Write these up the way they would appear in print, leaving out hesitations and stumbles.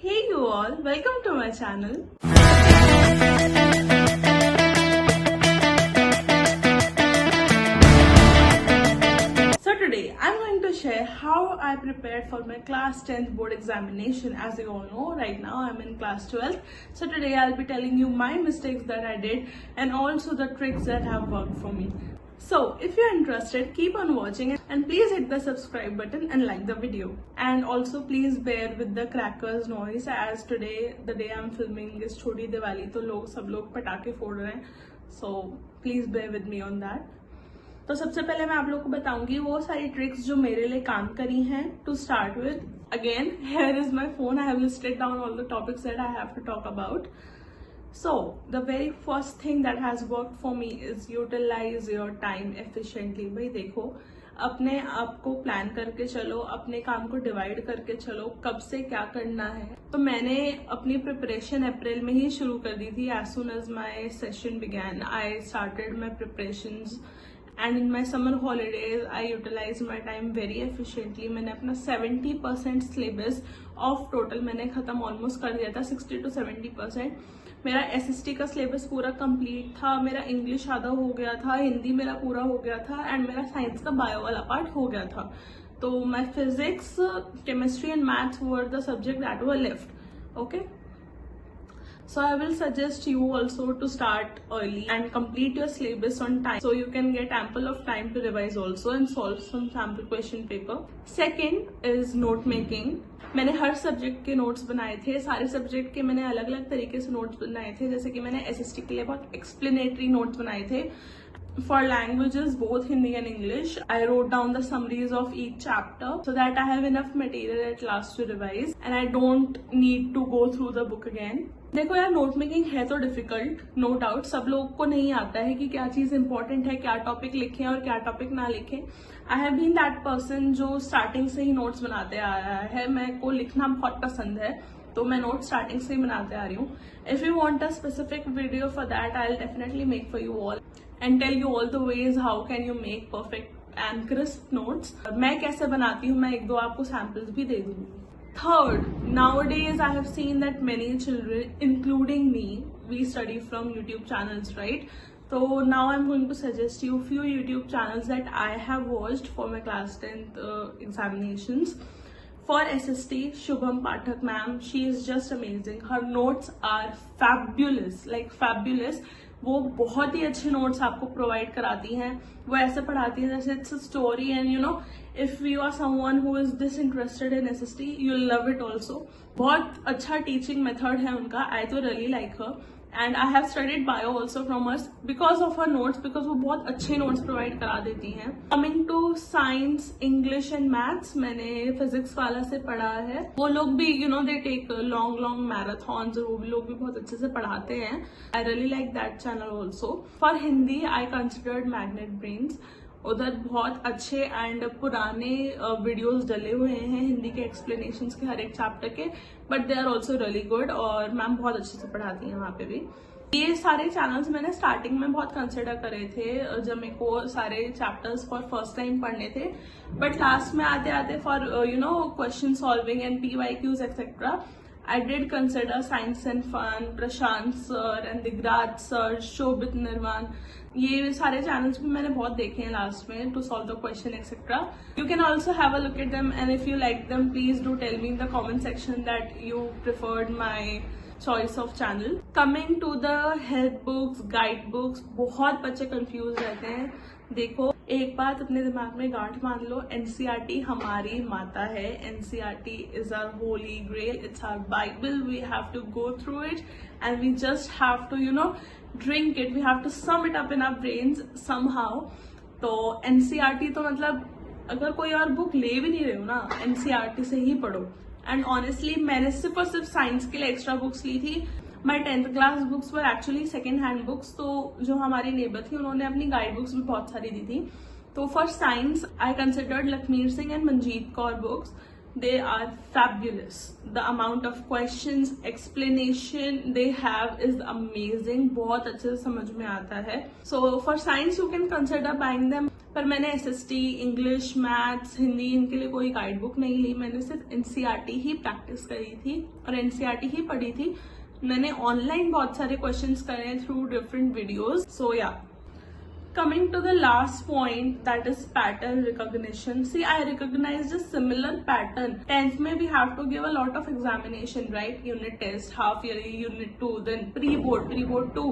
Hey you all, welcome to my channel. So today I'm going to share how I prepared for my class 10th board examination. As you all know, right now I'm in class 12th. So today I'll be telling you my mistakes that I did and also the tricks that have worked for me. So if you're interested, keep on watching and please hit the subscribe button and like the video. And also please bear with the crackers noise as today, the day I'm filming is Chhoti Diwali, तो सब लोग पटाखे फोड़ रहे हैं. So please bear with me on that. तो सबसे पहले मैं आप लोग को बताऊंगी वो सारी ट्रिक्स जो मेरे लिए काम करी हैं. To start with, again here is my phone. I have listed down all the topics that I have to talk about. So the very first thing that has worked for me is utilize your time efficiently. भाई देखो, अपने आप को plan करके चलो, अपने काम को डिवाइड करके चलो, कब से क्या करना है. तो मैंने अपनी प्रिपरेशन अप्रैल में ही शुरू कर दी थी. as soon as my session began, I started my preparations. And in my summer holidays, I utilized my time very efficiently. मैंने अपना 70% सिलेबस ऑफ टोटल मैंने खत्म ऑलमोस्ट कर दिया था. 60 to 70% मेरा SST का सिलेबस पूरा कंप्लीट था. मेरा इंग्लिश आधा हो गया था, हिंदी मेरा पूरा हो गया था एंड मेरा साइंस का बायो वाला पार्ट हो गया था. तो my physics, chemistry and maths were the subject that were left. Okay, so I will suggest you also to start early and complete your syllabus on time so you can get ample of time to revise also and solve some sample question paper. Second is note making. मैंने हर subject के notes बनाए थे. सारे subject के मैंने अलग अलग तरीके से नोट्स बनाए थे. जैसे कि मैंने SST के लिए बहुत एक्सप्लेनेटरी नोट्स बनाए थे. For languages, both Hindi and English, I wrote down the summaries of each chapter so that I have enough material at last to revise and I don't need to go through the book again. देखो यार, note making है तो difficult, no doubt. सब लोग को नहीं आता है कि क्या चीज इंपॉर्टेंट है, क्या टॉपिक लिखें और क्या टॉपिक ना लिखें. I have been that person जो स्टार्टिंग से ही नोट्स बनाते आया है. मेरे को लिखना बहुत पसंद है तो मैं नोट स्टार्टिंग से ही बनाते आ रही हूँ. If you want a specific video for that, I will definitely make for you all and tell you all the ways how can you make perfect and crisp notes. मैं कैसे बनाती हूँ, मैं एक दो आपको samples भी दे दूंगी. Third, nowadays I have seen that many children, including me, we study from YouTube channels, right? So now I'm going to suggest you few YouTube channels that I have watched for my class 10th examinations. For SST, Shubham Pathak ma'am, she is just amazing. Her notes are fabulous, like fabulous. वो बहुत ही अच्छे notes आपको provide कराती हैं. वो ऐसे पढ़ाती हैं जैसे it's a story and you know if you are someone who is disinterested in SST, you will love it also. बहुत अच्छा टीचिंग मेथड है उनका. आई तो really like her and I have studied bio also from her because of her notes, because वो बहुत अच्छे notes provide करा देती हैं. Coming to science, English and maths, मैंने फिजिक्स वाला से पढ़ा है. वो लोग भी you know they take long marathons, वो लोग भी बहुत अच्छे से पढ़ाते हैं. I really like that channel also. For Hindi I considered magnet brains. उधर बहुत अच्छे एंड पुराने वीडियोस डले हुए हैं हिंदी के एक्सप्लेनेशंस के हर एक चैप्टर के, but they are also really good और मैम बहुत अच्छे से पढ़ाती हैं वहाँ पे भी. ये सारे चैनल्स मैंने स्टार्टिंग में बहुत कंसिडर करे थे जब मेरे को सारे चैप्टर्स फॉर फर्स्ट टाइम पढ़ने थे, बट लास्ट में आते आते for you know question solving and PYQs etcetera, I did consider Science and Fun, Prashant sir and Digraj sir, Shobit Nirvan. ये सारे चैनल्स भी मैंने बहुत देखे हैं लास्ट में to solve the question etcetera. You can also have a look at them and if you like them please do tell me in the comment section that you preferred my choice of channel. Coming to the help books, guide books, बहुत बच्चे confuse रहते हैं. देखो, एक बात अपने दिमाग में गांठ मान लो, NCERT हमारी माता है. NCERT is our holy grail, it's our Bible. We have to go through it and we just have to you know drink it. We have to sum it up in our brains somehow. तो NCERT तो मतलब अगर कोई और book ले भी नहीं रहे हो ना, NCERT से ही पढ़ो. एंड ऑनेस्टली मैंने सिर्फ और सिर्फ साइंस के लिए एक्स्ट्रा बुक्स ली थी. माई 10th class books were actually second hand books. तो जो हमारी नेबर थी उन्होंने अपनी गाइड बुक्स भी बहुत सारी दी थी. तो for science I considered Lakhmir Singh and Manjeet Kaur books. They are fabulous. The amount of questions, explanation they have is amazing. बहुत अच्छे से समझ में आता है. So for science you can consider buying them पर मैंने एसएसटी, इंग्लिश, मैथ्स, हिंदी इनके लिए कोई गाइड बुक नहीं ली। मैंने सिर्फ एनसीईआरटी ही प्रैक्टिस करी थी और एनसीईआरटी ही पढ़ी थी। मैंने ऑनलाइन बहुत सारे क्वेश्चंस करे थ्रू डिफरेंट वीडियोस। सो या, coming to the last point, that is pattern recognition. See, I recognized a similar pattern. 10th में we have to give a lot of examination, right? Unit test, half yearly, unit 2, then pre-board 2,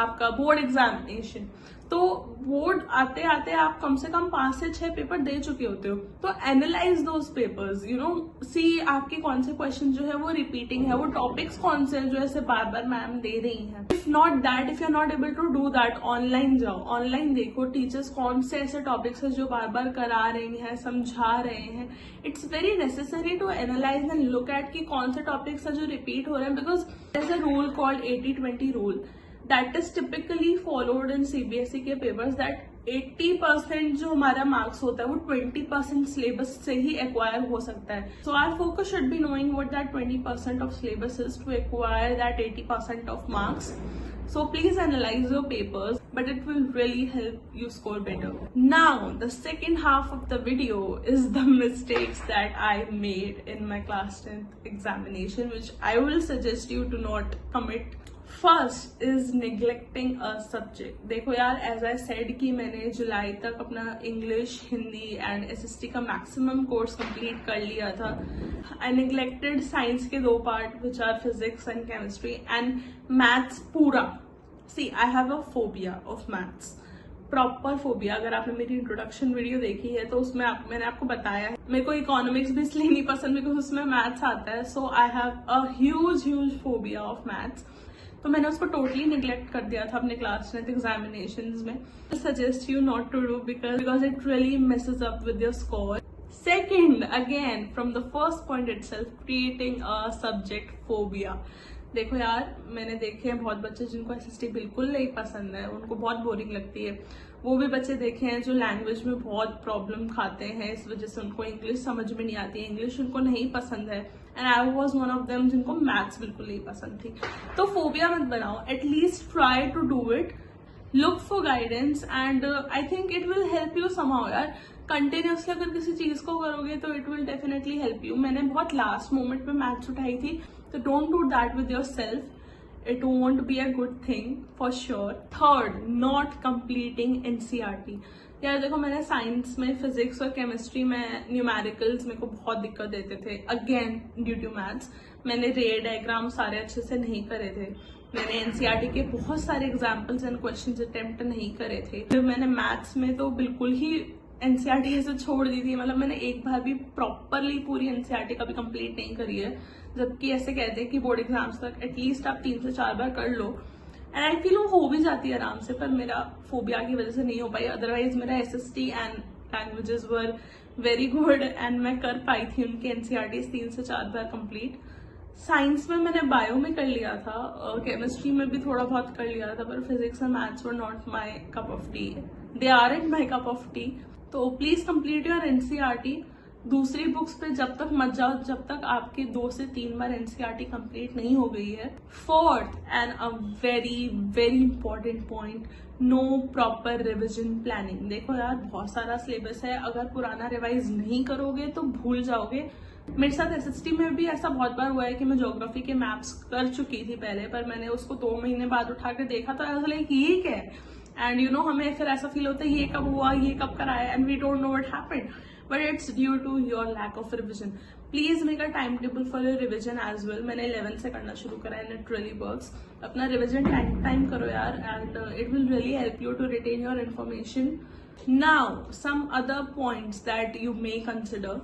आपका board examination. तो board आते आते आप कम से कम 5 से 6 paper दे चुके होते हो। तो analyse those papers, you know, see आपके कौन से क्वेश्चन जो है वो रिपीटिंग है, वो टॉपिक्स कौन से जो ऐसे बार बार मैम दे रही हैं। If not that, if you are not able to do that, online जाओ, ऑनलाइन देखो टीचर्स कौन से ऐसे टॉपिक्स है जो बार बार करा रही हैं, समझा रहे हैं। It's very necessary to analyze and look at कि कौन से टॉपिक्स है जो रिपीट हो रहे हैं, because there is a rule called 80-20 rule that is typically followed in CBSE के पेपर्स, that 80% जो हमारा मार्क्स होता है वो 20% सिलेबस से ही एक्वायर हो सकता है। So our focus should be knowing what that 20% of syllabus is to acquire that 80% of marks. So please analyze your papers, but it will really help you score better. Now, the second half of the video is the mistakes that I made in my class 10th examination, which I will suggest you to not commit. First is neglecting a subject. देखो यार, as I said कि मैंने जुलाई तक अपना English, Hindi and SST का maximum course complete कर लिया था। आई निग्लेक्टेड साइंस के 2 part which are physics and chemistry, and maths पूरा। See, I have a phobia of maths, proper phobia. अगर आपने मेरी इंट्रोडक्शन वीडियो देखी है तो उसमें मैंने आपको बताया है मेरे को इकोनॉमिक्स भी इसलिए नहीं पसंद बिकॉज उसमें मैथ्स आता है। So I have a huge phobia of maths. तो मैंने उसको टोटली निग्लेक्ट कर दिया था अपने क्लास 10th एग्जामिनेशंस में। Suggest you not to do because it really messes up with your score. Second, again from the first point itself, creating a subject phobia. देखो यार, मैंने देखे हैं बहुत बच्चे जिनको एसएसटी बिल्कुल नहीं पसंद है, उनको बहुत बोरिंग लगती है। वो भी बच्चे देखे हैं जो लैंग्वेज में बहुत प्रॉब्लम खाते हैं, इस वजह से उनको इंग्लिश समझ में नहीं आती है, इंग्लिश उनको नहीं पसंद है। And I was one of them जिनको मैथ्स बिल्कुल नहीं पसंद थी। तो फोबिया मत बनाओ, at least try to do it, look for guidance, and I think it will help you somehow यार। कंटिन्यूसली अगर किसी चीज को करोगे तो it will definitely help you. मैंने बहुत लास्ट मोमेंट पे मैथ्स उठाई थी, तो don't do that with your self, it won't be a good thing for sure. Third, not completing NCERT. यार देखो, मैंने साइंस में, फिजिक्स और केमिस्ट्री में न्यूमेरिकल्स मेरे को बहुत दिक्कत देते थे, अगेन ड्यू टू मैथ्स। मैंने रे डायग्राम सारे अच्छे से नहीं करे थे। मैंने एनसीईआरटी के बहुत सारे एग्जाम्पल्स एंड क्वेश्चंस अटेम्प्ट नहीं करे थे। फिर मैंने मैथ्स में तो बिल्कुल ही एनसीईआरटी ऐसे छोड़ दी थी, मतलब मैंने एक बार भी प्रॉपरली पूरी एनसीईआरटी कभी कंप्लीट नहीं करी है। जबकि ऐसे कहते हैं कि बोर्ड एग्जाम्स तक एटलीस्ट आप 3 से 4 बार कर लो, एंड आई फील वो हो भी जाती है आराम से, पर मेरा फोबिया की वजह से नहीं हो पाई। अदरवाइज मेरा SST and languages were very good and मैं कर पाई थी उनके एनसीईआरटी 3 से 4 बार कंप्लीट। साइंस में मैंने बायो में कर लिया था, केमिस्ट्री में भी थोड़ा बहुत कर लिया था, पर physics and maths were not my cup of T, they aren't my cup of T. तो प्लीज कंप्लीट योर एनसीईआरटी। दूसरी बुक्स पे जब तक मत जाओ जब तक आपके 2 से 3 बार एनसीईआरटी कंप्लीट नहीं हो गई है। Fourth and a very very important point, no proper revision planning. देखो यार, बहुत सारा सिलेबस है, अगर पुराना रिवाइज नहीं करोगे तो भूल जाओगे। मेरे साथ एसएसटी में भी ऐसा बहुत बार हुआ है कि मैं ज्योग्राफी के मैप्स कर चुकी थी पहले, पर मैंने उसको 2 महीने बाद उठा के देखा तो ऐसा लाइक ये क्या है, एंड यू नो हमें फिर ऐसा फील होता है ये कब हुआ, ये कब कराया, and we don't know what happened, but it's due to your lack of revision. Please make a time table for your revision as well. मैंने 11 से करना शुरू करा है, इट रियली वर्क्स। अपना रिविजन टाइम करो यार, and it will really help you to retain your information. Now some other points that you may consider.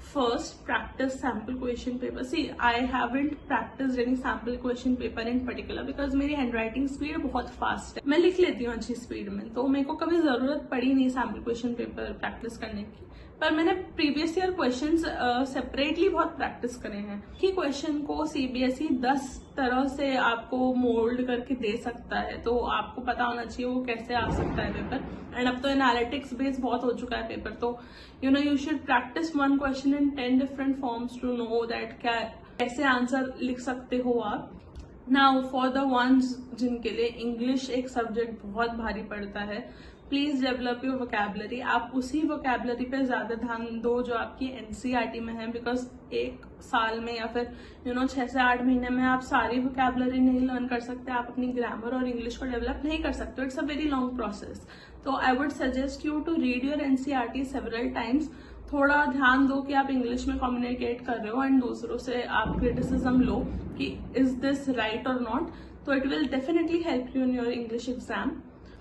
First, practice sample question paper. See, I haven't practiced any sample question paper in particular because मेरी handwriting speed बहुत fast है। मैं लिख लेती हूँ अच्छी speed में, तो मेरे को कभी जरूरत पड़ी नहीं sample question paper प्रैक्टिस करने की। पर मैंने प्रीवियस ईयर क्वेश्चंस सेपरेटली बहुत प्रैक्टिस करे हैं कि क्वेश्चन को सीबीएसई 10 तरह से आपको मोल्ड करके दे सकता है, तो आपको पता होना चाहिए वो कैसे आ सकता है पेपर। एंड अब तो एनालिटिक्स बेस बहुत हो चुका है पेपर, तो you should practice one question in 10 different forms to know that क्या कैसे आंसर लिख सकते हो आप। नाउ फॉर द वंस जिनके लिए इंग्लिश एक सब्जेक्ट बहुत भारी पड़ता है, प्लीज डेवलप योर वोकैबुलरी। आप उसी वोकैबुलरी पे ज्यादा ध्यान दो जो आपकी एनसीईआरटी में है, बिकॉज एक साल में या फिर 6 से 8 महीने में आप सारी वोकैबुलरी नहीं लर्न कर सकते, आप अपनी ग्रामर और इंग्लिश को डेवलप नहीं कर सकते। It's a very long process. तो I would suggest you to read your NCERT several times. थोड़ा ध्यान दो कि आप इंग्लिश में कम्युनिकेट कर रहे हो एंड दूसरों से आप क्रिटिसिज्म लो कि इज दिस राइट और नॉट। तो it will definitely help you in your English exam.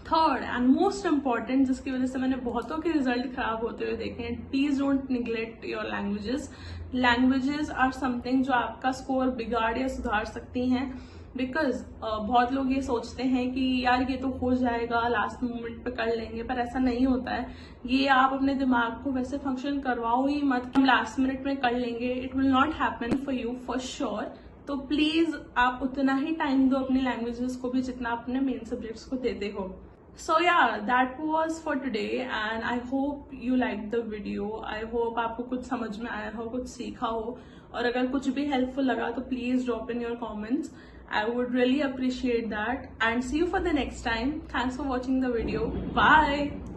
Third and most important, जिसकी वजह से मैंने बहुतों के रिजल्ट खराब होते हुए देखे हैं, please don't neglect your languages. Languages are something जो आपका स्कोर बिगाड़ या सुधार सकती हैं। बिकॉज बहुत लोग ये सोचते हैं कि यार ये तो हो जाएगा, लास्ट मोमेंट पे कर लेंगे, पर ऐसा नहीं होता है। ये आप अपने दिमाग को वैसे फंक्शन करवाओ ही मत, हम लास्ट मिनट में कर लेंगे। It will not happen for you for sure. तो प्लीज आप उतना ही टाइम दो अपनी लैंग्वेजेस को भी जितना आप अपने मेन सब्जेक्ट्स को देते हो। So yeah, that was for today and I hope you liked the video. I hope आपको कुछ समझ में आया हो, कुछ सीखा हो, और अगर कुछ भी helpful लगा तो please drop in your comments. I would really appreciate that and see you for the next time. Thanks for watching the video. Bye.